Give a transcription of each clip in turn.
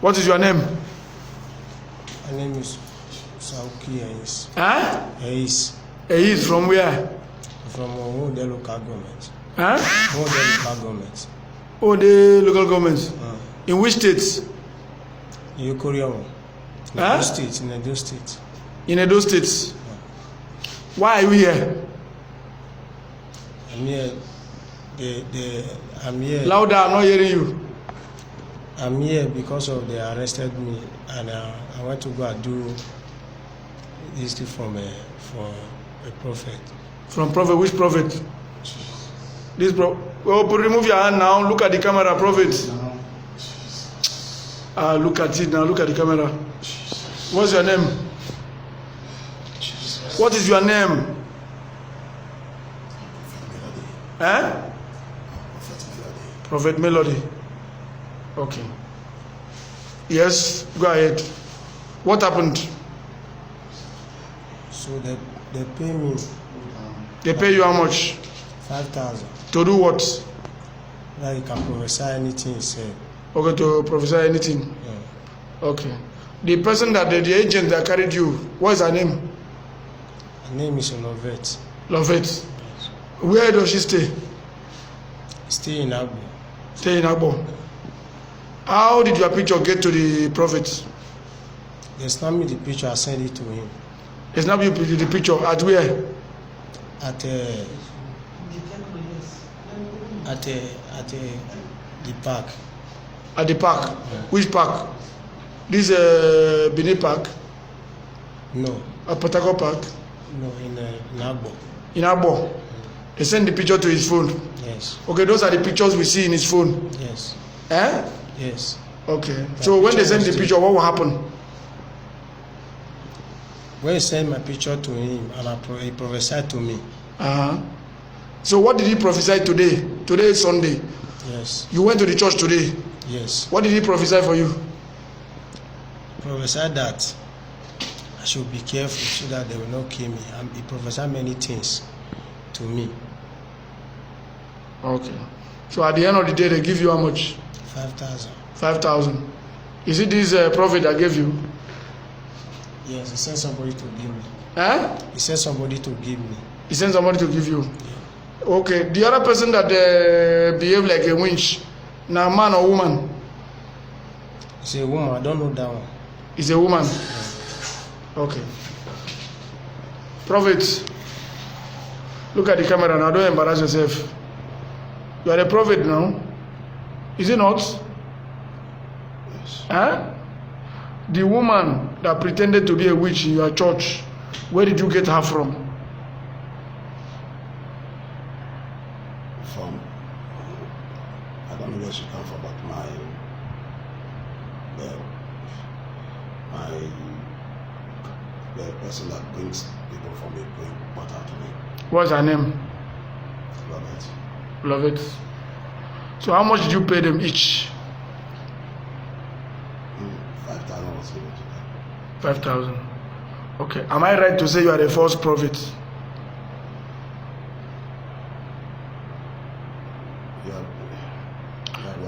What is your name? My name is Sauki Eze. Huh? Eze. Eze from where? From Ode local government. Huh? Ode local government. Ode local government. In which states? In Yokoria. In Edo State. In Edo State. In Edo State. Why are you here? I'm here. I'm here. Louder, I'm not hearing you. I'm here because of they arrested me, and I want to go and do this thing from a prophet. From prophet? Which prophet? This prophet. Well, remove your hand now. Look at the camera, prophet. Look at it now. Look at the camera. What's your name? What is your name? Eh? Prophet Melody. Okay. Yes, go ahead. What happened? So they pay me. They pay you how much? 5,000. To do what? That you can prophesy anything he said. Okay, to prophesy anything. Yeah. Okay. The person that the agent that carried you, what is her name? Her name is Lovette. Lovette. Yes. Where does she stay? Stay in Agbo. Stay in Agbo. How did your picture get to the prophet? They snapped me the picture, I sent it to him. They snapped you the picture at where? At the park. At the park. Yeah. Which park? This Benin Park? No. At Port Harcourt Park? No, in Agbo. In Agbo. They sent the picture to his phone. Yes. Okay, those are the pictures we see in his phone. Yes. Eh? Yes. Okay. That so when they picture send the was picture, what will happen? When he sent my picture to him and he prophesied to me. So what did he prophesy today? Today is Sunday. Yes. You went to the church today. Yes. What did he prophesy for you? He prophesied that I should be careful so that they will not kill me. And he prophesied many things to me. Okay. So at the end of the day, they give you how much? 5,000. 5,000. Is it this prophet that gave you? Yes, he sent somebody to give me. Eh? He sent somebody to give me. He sent somebody to give you? Yeah. Okay. The other person that behaved like a winch, now man or woman? It's a woman. I don't know that one. It's a woman? Yeah. Okay. Prophet, look at the camera now. Don't embarrass yourself. You are a prophet now. Is it not? Yes. Huh? The woman that pretended to be a witch in your church, where did you get her from? From, I don't know where she come from, but the person that brings people from it brought her to me. What's her name? Love it. Love it. So how much did you pay them each? 5,000 was given to them. 5,000. Okay. Am I right to say you are a false prophet?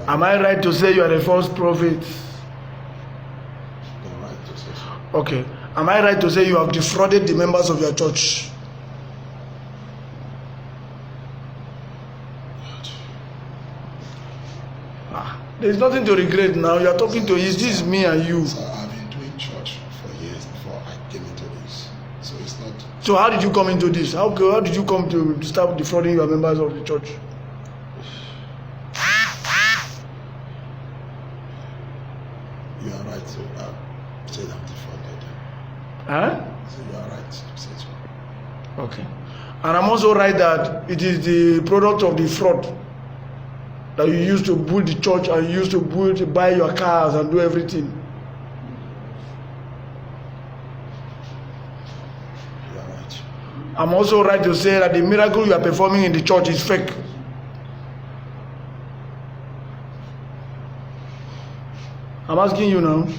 Am I right to say you are a false prophet? You're right to say so. Okay. Am I right to say you have defrauded the members of your church? There is nothing to regret now. You are talking to is this me and you? So I've been doing church for years before I came into this. So it's not. So how did you come into this? How did you come to start defrauding your members of the church? You are right to say I'm defrauded. Huh? So you are right to say so. Okay. And I'm also right that it is the product of the fraud that you used to build the church and you used to buy your cars and do everything. You are right. I'm also right to say that the miracle you are performing in the church is fake. I'm asking you now. Not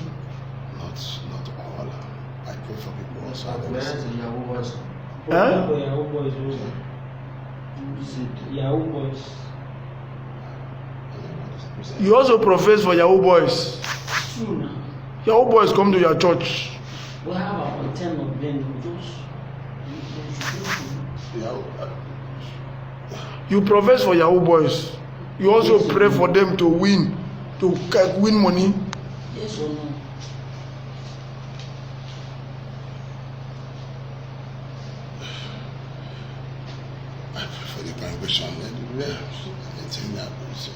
all. I pray for people also. Huh? You also profess for Yahoo boys. Yahoo boys come to your church. We have about 10 of them. You profess for Yahoo boys. You also pray for them to win money. Yes or no? I pray for the congregation anywhere. Anything happens.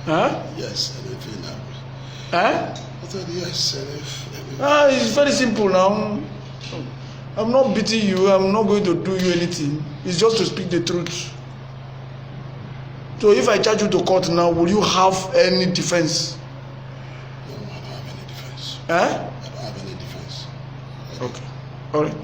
Huh? Yes, anything happens. Huh? I said yes, anything. It's very simple now. I'm not beating you. I'm not going to do you anything. It's just to speak the truth. So if I charge you to court now, will you have any defense? No, I don't have any defense. Huh? I don't have any defense. Okay. All right.